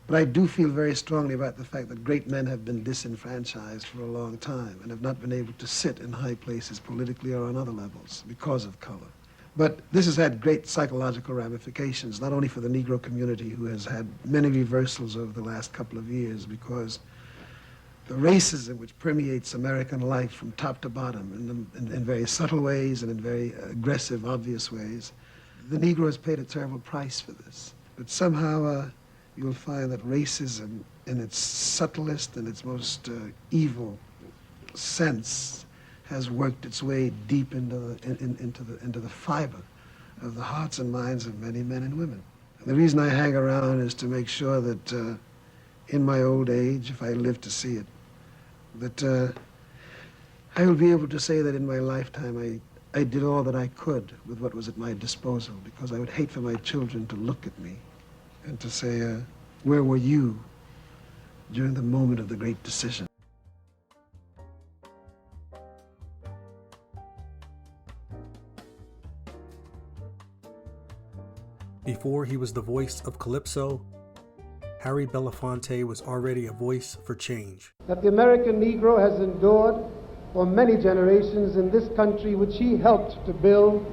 But I do feel very strongly about the fact that great men have been disenfranchised for a long time and have not been able to sit in high places politically or on other levels because of color. But this has had great psychological ramifications, not only for the Negro community, who has had many reversals over the last couple of years, because the racism which permeates American life from top to bottom in very subtle ways and in very aggressive, obvious ways, the Negro has paid a terrible price for this. But somehow you'll find that racism in its subtlest and its most evil sense has worked its way deep into the fiber of the hearts and minds of many men and women. And the reason I hang around is to make sure that in my old age, if I live to see it, that I will be able to say that in my lifetime I did all that I could with what was at my disposal, because I would hate for my children to look at me and to say, where were you during the moment of the great decision? Before he was the voice of Calypso, Harry Belafonte was already a voice for change. That the American Negro has endured for many generations in this country, which he helped to build,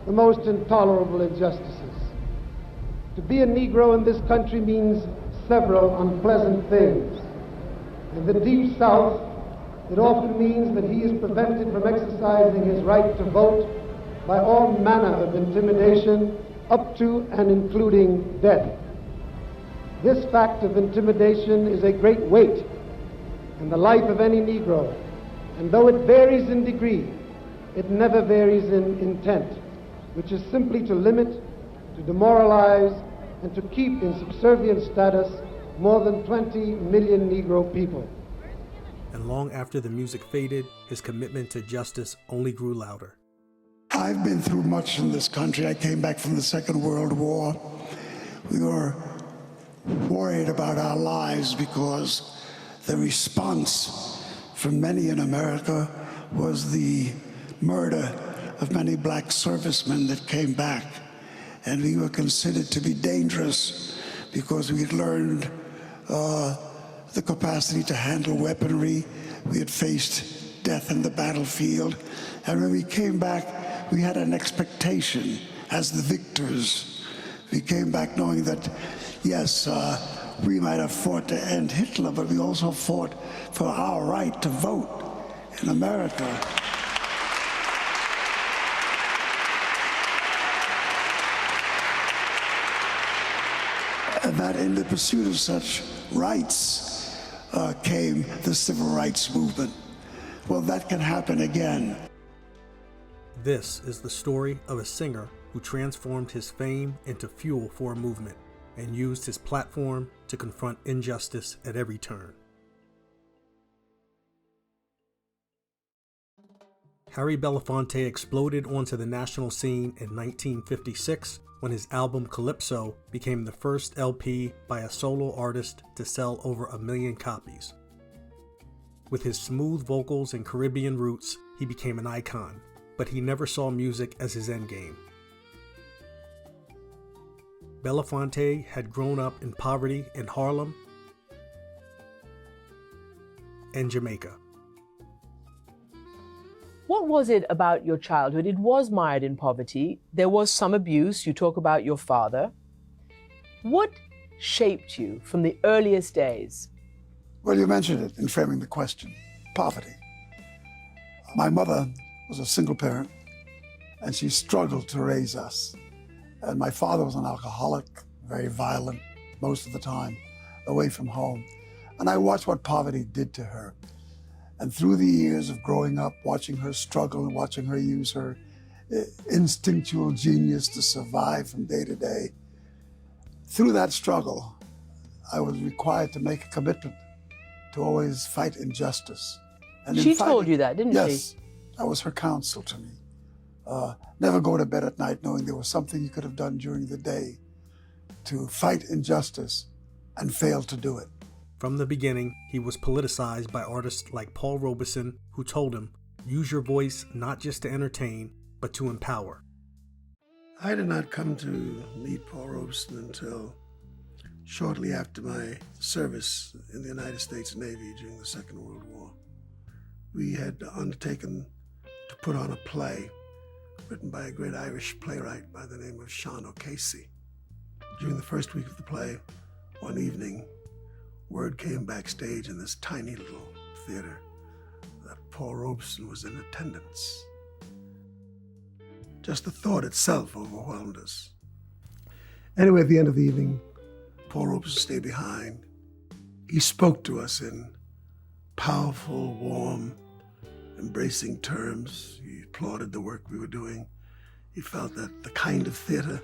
the most intolerable injustices. To be a Negro in this country means several unpleasant things. In the Deep South, it often means that he is prevented from exercising his right to vote by all manner of intimidation, up to and including death. This fact of intimidation is a great weight in the life of any Negro, and though it varies in degree, it never varies in intent, which is simply to limit, to demoralize, and to keep in subservient status more than 20 million Negro people. And long after the music faded, his commitment to justice only grew louder. I've been through much in this country. I came back from the Second World War. We were worried about our lives because the response from many in America was the murder of many black servicemen that came back. And we were considered to be dangerous because we had learned the capacity to handle weaponry. We had faced death in the battlefield. And when we came back, we had an expectation as the victors. We came back knowing that, yes, we might have fought to end Hitler, but we also fought for our right to vote in America. And that in the pursuit of such rights came the civil rights movement. Well, that can happen again. This is the story of a singer who transformed his fame into fuel for a movement and used his platform to confront injustice at every turn. Harry Belafonte exploded onto the national scene in 1956 when his album Calypso became the first LP by a solo artist to sell over 1 million copies. With his smooth vocals and Caribbean roots, he became an icon, but he never saw music as his endgame. Belafonte had grown up in poverty in Harlem and Jamaica. What was it about your childhood? It was mired in poverty. There was some abuse. You talk about your father. What shaped you from the earliest days? Well, you mentioned it in framing the question, poverty. My mother was a single parent, and she struggled to raise us. And my father was an alcoholic, very violent most of the time, away from home. And I watched what poverty did to her. And through the years of growing up, watching her struggle and watching her use her instinctual genius to survive from day to day, through that struggle, I was required to make a commitment to always fight injustice. And she told you that, didn't she? Yes, that was her counsel to me. Never go to bed at night knowing there was something you could have done during the day to fight injustice and fail to do it. From the beginning, he was politicized by artists like Paul Robeson, who told him, use your voice not just to entertain, but to empower. I did not come to meet Paul Robeson until shortly after my service in the United States Navy during the Second World War. We had undertaken to put on a play written by a great Irish playwright by the name of Sean O'Casey. During the first week of the play, one evening, word came backstage in this tiny little theater that Paul Robeson was in attendance. Just the thought itself overwhelmed us. Anyway, at the end of the evening, Paul Robeson stayed behind. He spoke to us in powerful, warm, embracing terms. He applauded the work we were doing. He felt that the kind of theater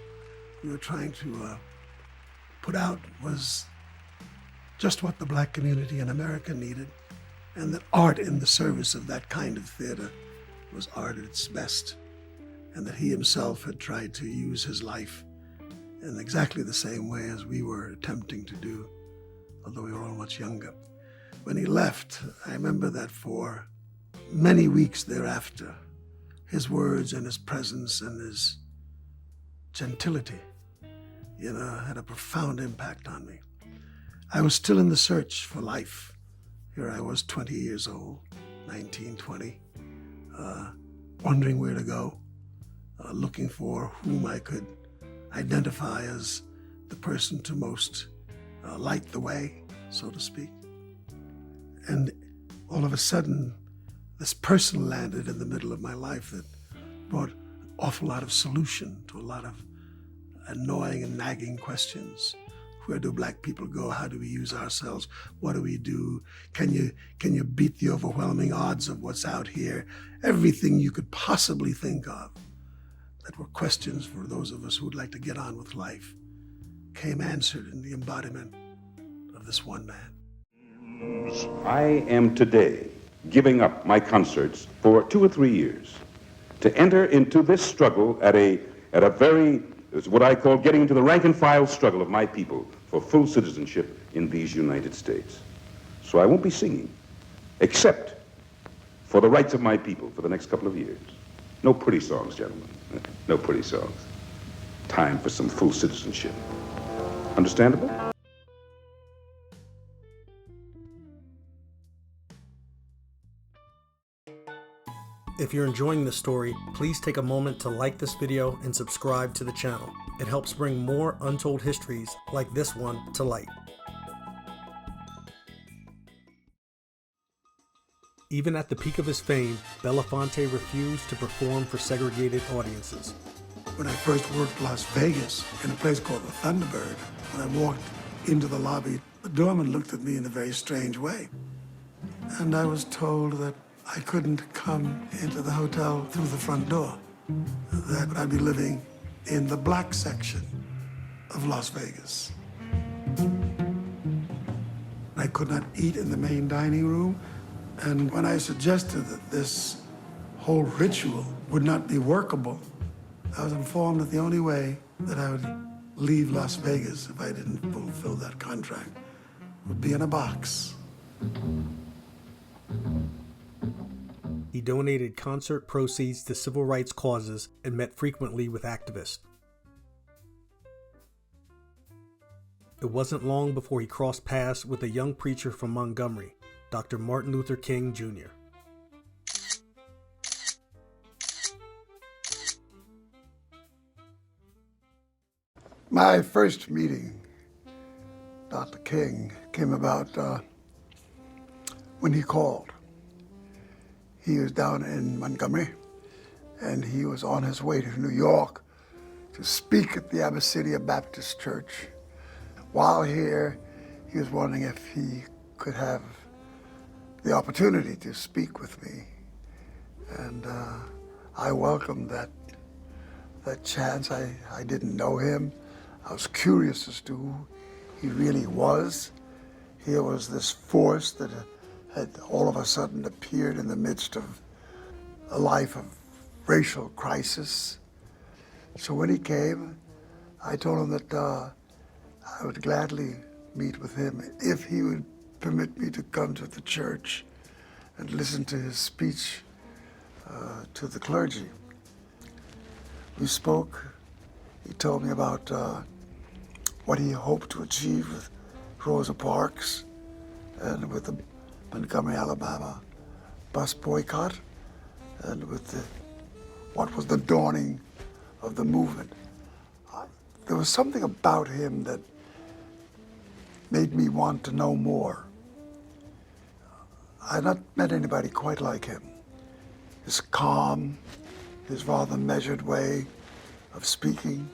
we were trying to put out was just what the black community in America needed, and that art in the service of that kind of theater was art at its best, and that he himself had tried to use his life in exactly the same way as we were attempting to do, although we were all much younger. When he left, I remember that for many weeks thereafter, his words and his presence and his gentility, had a profound impact on me. I was still in the search for life. Here I was, 20 years old, 19, 20, wondering where to go, looking for whom I could identify as the person to most light the way, so to speak. And all of a sudden, this person landed in the middle of my life that brought an awful lot of solution to a lot of annoying and nagging questions. Where do black people go? How do we use ourselves? What do we do? Can you beat the overwhelming odds of what's out here? Everything you could possibly think of that were questions for those of us who would like to get on with life came answered in the embodiment of this one man. I am today giving up my concerts for 2 or 3 years to enter into this struggle at a very, what I call getting into the rank and file struggle of my people for full citizenship in these United States. So I won't be singing, except for the rights of my people for the next couple of years. No pretty songs, gentlemen. No pretty songs. Time for some full citizenship. Understandable? If you're enjoying this story, please take a moment to like this video and subscribe to the channel. It helps bring more untold histories like this one to light. Even at the peak of his fame, Belafonte refused to perform for segregated audiences. When I first worked Las Vegas in a place called the Thunderbird, when I walked into the lobby, the doorman looked at me in a very strange way. And I was told that I couldn't come into the hotel through the front door, that I'd be living in the black section of Las Vegas. I could not eat in the main dining room, and when I suggested that this whole ritual would not be workable, I was informed that the only way that I would leave Las Vegas if I didn't fulfill that contract would be in a box. He donated concert proceeds to civil rights causes and met frequently with activists. It wasn't long before he crossed paths with a young preacher from Montgomery, Dr. Martin Luther King, Jr. My first meeting, Dr. King, came about when he called. He was down in Montgomery, and he was on his way to New York to speak at the Abyssinia Baptist Church. While here, he was wondering if he could have the opportunity to speak with me. And I welcomed that chance. I didn't know him. I was curious as to who he really was. Here was this force that had all of a sudden appeared in the midst of a life of racial crisis. So when he came, I told him that I would gladly meet with him if he would permit me to come to the church and listen to his speech to the clergy. We spoke. He told me about what he hoped to achieve with Rosa Parks and with the Montgomery, Alabama bus boycott and with what was the dawning of the movement. There was something about him that made me want to know more. I had not met anybody quite like him. His calm, his rather measured way of speaking,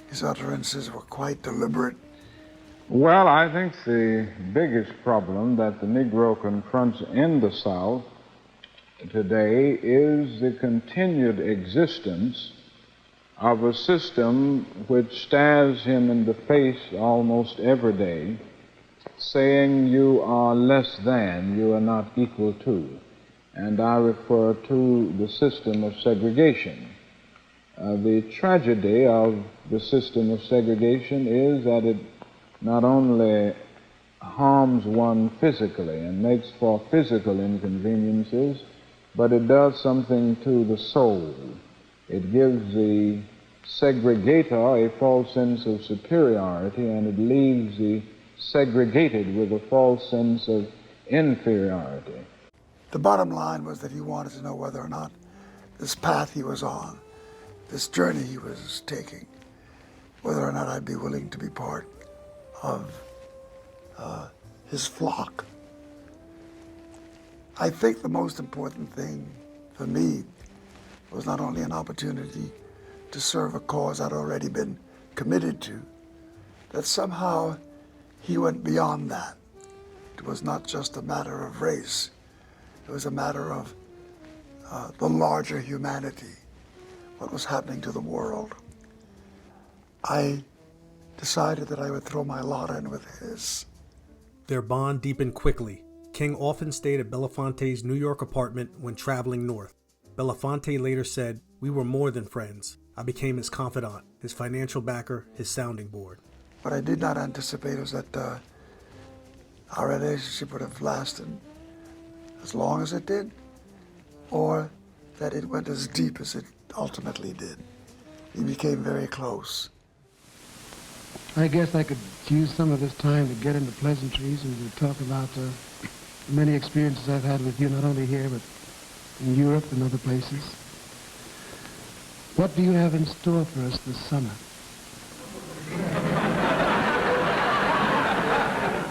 his utterances were quite deliberate. Well, I think the biggest problem that the Negro confronts in the South today is the continued existence of a system which stares him in the face almost every day, saying you are less than, you are not equal to. And I refer to the system of segregation. The tragedy of the system of segregation is that it not only harms one physically and makes for physical inconveniences, but it does something to the soul. It gives the segregator a false sense of superiority, and it leaves the segregated with a false sense of inferiority. The bottom line was that he wanted to know whether or not this path he was on, this journey he was taking, whether or not I'd be willing to be part of his flock. I think the most important thing for me was not only an opportunity to serve a cause I'd already been committed to, that somehow he went beyond that. It was not just a matter of race. It was a matter of the larger humanity, what was happening to the world. I decided that I would throw my lot in with his. Their bond deepened quickly. King often stayed at Belafonte's New York apartment when traveling north. Belafonte later said, "We were more than friends. I became his confidant, his financial backer, his sounding board." What I did not anticipate was that our relationship would have lasted as long as it did, or that it went as deep as it ultimately did. We became very close. I guess I could use some of this time to get into pleasantries and to talk about the many experiences I've had with you, not only here, but in Europe and other places. What do you have in store for us this summer?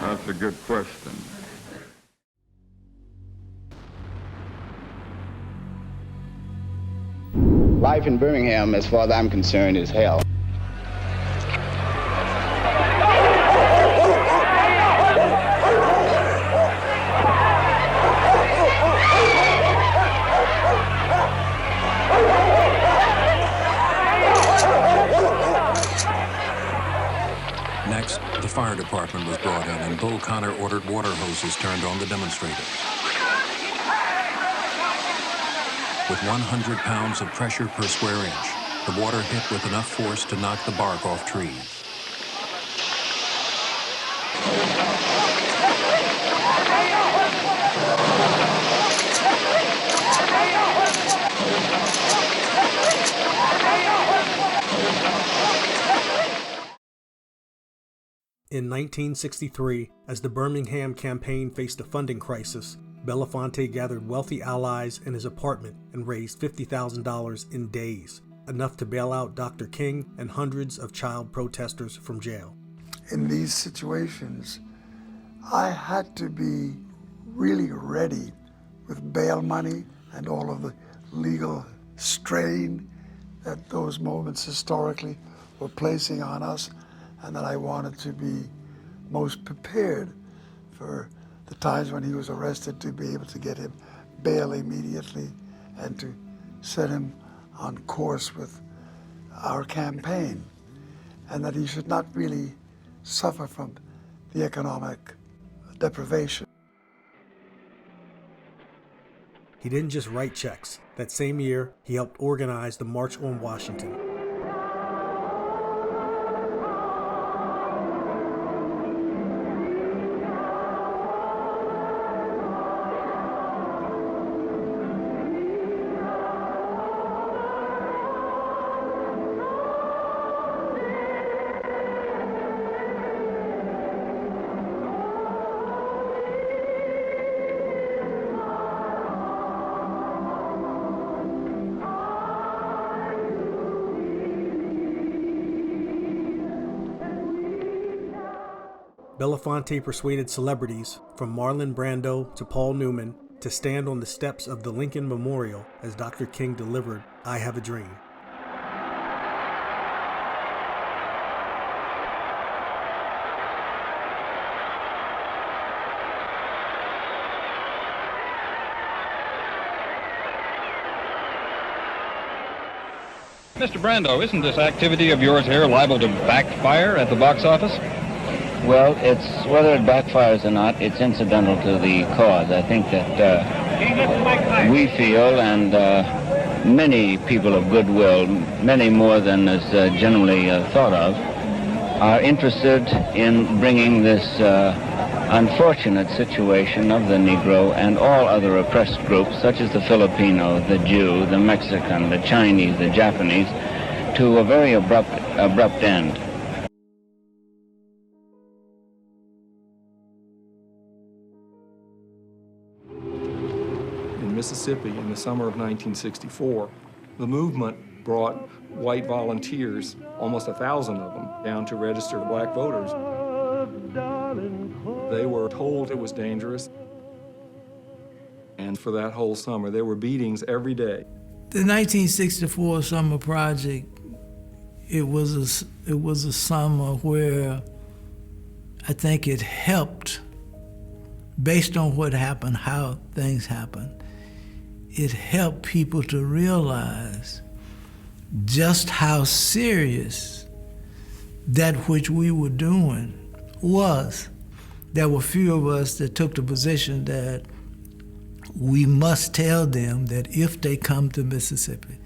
That's a good question. Life in Birmingham, as far as I'm concerned, is hell. Next, the fire department was brought in, and Bull Connor ordered water hoses turned on the demonstrators. With 100 pounds of pressure per square inch, the water hit with enough force to knock the bark off trees. In 1963, as the Birmingham Campaign faced a funding crisis, Belafonte gathered wealthy allies in his apartment and raised $50,000 in days, enough to bail out Dr. King and hundreds of child protesters from jail. In these situations, I had to be really ready with bail money and all of the legal strain that those moments historically were placing on us, and that I wanted to be most prepared for the times when he was arrested, to be able to get him bail immediately and to set him on course with our campaign, and that he should not really suffer from the economic deprivation. He didn't just write checks. That same year, he helped organize the March on Washington. Belafonte persuaded celebrities, from Marlon Brando to Paul Newman, to stand on the steps of the Lincoln Memorial as Dr. King delivered "I Have a Dream." Mr. Brando, isn't this activity of yours here liable to backfire at the box office? Well, it's whether it backfires or not, it's incidental to the cause. I think that we feel, and many people of goodwill, many more than is generally thought of, are interested in bringing this unfortunate situation of the Negro and all other oppressed groups, such as the Filipino, the Jew, the Mexican, the Chinese, the Japanese, to a very abrupt end. In Mississippi in the summer of 1964, the movement brought white volunteers, almost 1,000 of them, down to register black voters. They were told it was dangerous, and for that whole summer, there were beatings every day. The 1964 summer project, it was a summer where I think it helped, based on what happened, how things happened, it helped people to realize just how serious that which we were doing was. There were few of us that took the position that we must tell them that if they come to Mississippi,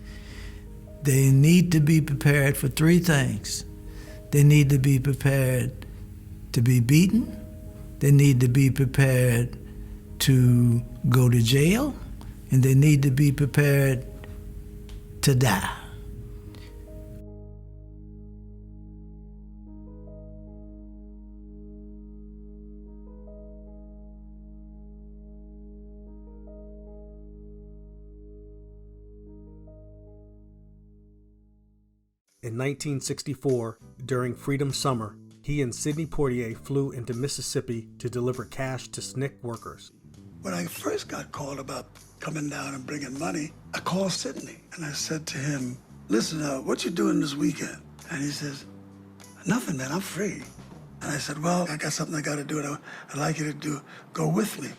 they need to be prepared for three things. They need to be prepared to be beaten, they need to be prepared to go to jail, and they need to be prepared to die. In 1964, during Freedom Summer, he and Sidney Poitier flew into Mississippi to deliver cash to SNCC workers. When I first got called about coming down and bringing money, I called Sidney and I said to him, listen, what you doing this weekend? And he says, nothing, man, I'm free. And I said, well, I got something I got to do, and I'd like you to go with me.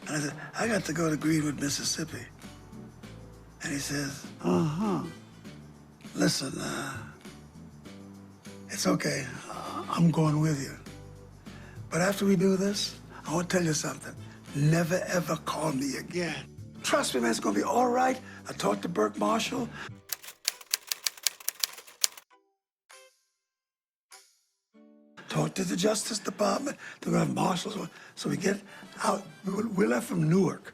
And I said, I got to go to Greenwood, Mississippi. And he says, listen, it's okay, I'm going with you. But after we do this, I want to tell you something. Never, ever call me again. Trust me, man, it's going to be all right. I talked to Burke Marshall. Talked to the Justice Department. They're going to have marshals. So we get out. We left from Newark.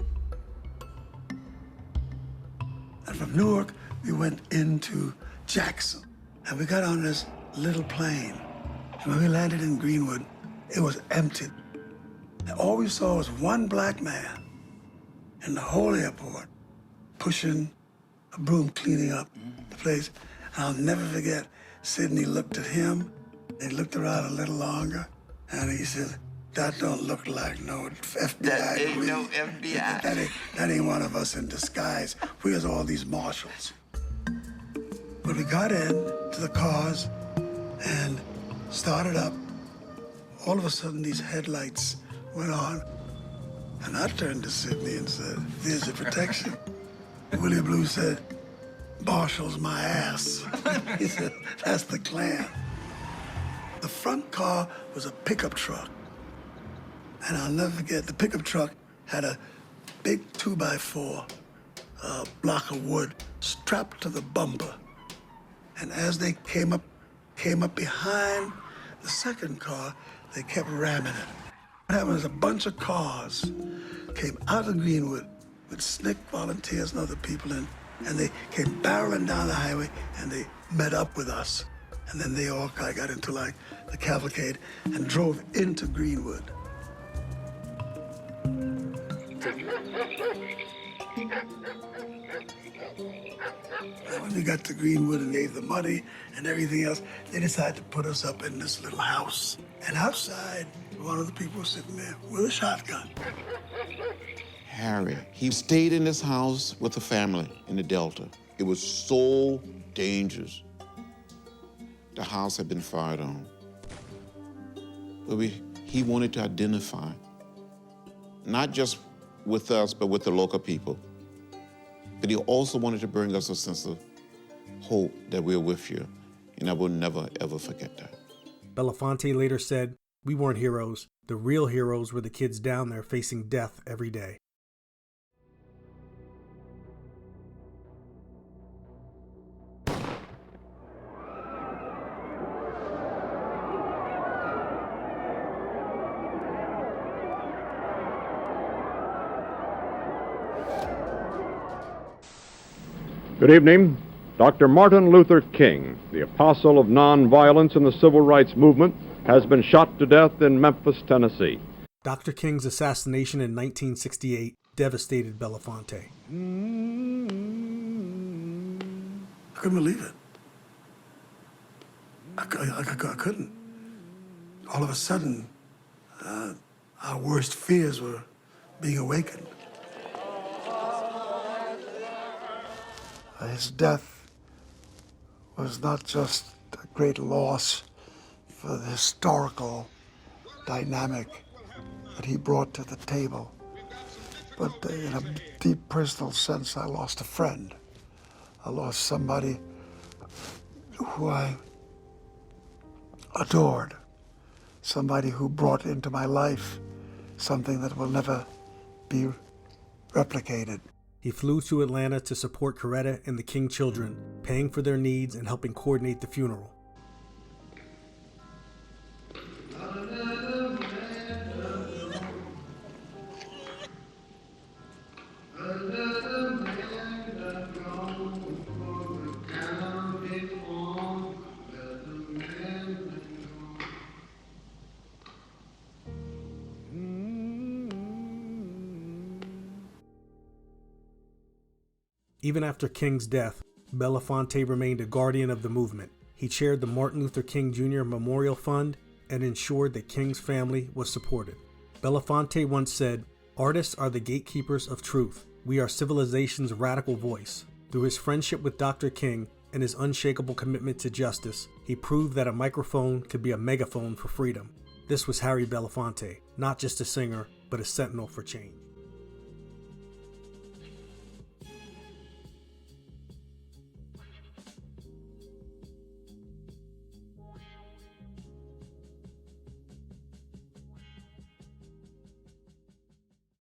And from Newark, we went into Jackson. And we got on this little plane. And when we landed in Greenwood, it was empty. And all we saw was one black man in the whole airport pushing a broom, cleaning up the place. And I'll never forget, Sidney looked at him, and he looked around a little longer, and he said, that don't look like no FBI. That ain't no FBI. That ain't one of us in disguise. We was all these marshals. When we got in to the cars and started up, all of a sudden these headlights went on. And I turned to Sidney and said, there's your protection. Willie Blue said, Marshall's my ass. He said, that's the Klan. The front car was a pickup truck. And I'll never forget, the pickup truck had a big 2x4 block of wood strapped to the bumper. And as they came up behind the second car, they kept ramming it. What happened was a bunch of cars came out of Greenwood with SNCC volunteers and other people in, and they came barreling down the highway, and they met up with us. And then they all kind of got into like the cavalcade and drove into Greenwood. When we got to Greenwood and gave the money and everything else, they decided to put us up in this little house. And outside, one of the people was sitting there with a shotgun. Harry, he stayed in this house with the family in the Delta. It was so dangerous. The house had been fired on. But he wanted to identify, not just with us, but with the local people. But he also wanted to bring us a sense of hope that we're with you. And I will never, ever forget that. Belafonte later said, "We weren't heroes. The real heroes were the kids down there facing death every day." Good evening. Dr. Martin Luther King, the apostle of nonviolence in the civil rights movement, has been shot to death in Memphis, Tennessee. Dr. King's assassination in 1968 devastated Belafonte. I couldn't believe it. I couldn't. All of a sudden, our worst fears were being awakened. His death was not just a great loss for the historical dynamic that he brought to the table, but in a deep personal sense, I lost a friend. I lost somebody who I adored, somebody who brought into my life something that will never be replicated. He flew to Atlanta to support Coretta and the King children, paying for their needs and helping coordinate the funeral. Even after King's death, Belafonte remained a guardian of the movement. He chaired the Martin Luther King Jr. Memorial Fund and ensured that King's family was supported. Belafonte once said, "Artists are the gatekeepers of truth. We are civilization's radical voice." Through his friendship with Dr. King and his unshakable commitment to justice, he proved that a microphone could be a megaphone for freedom. This was Harry Belafonte, not just a singer, but a sentinel for change.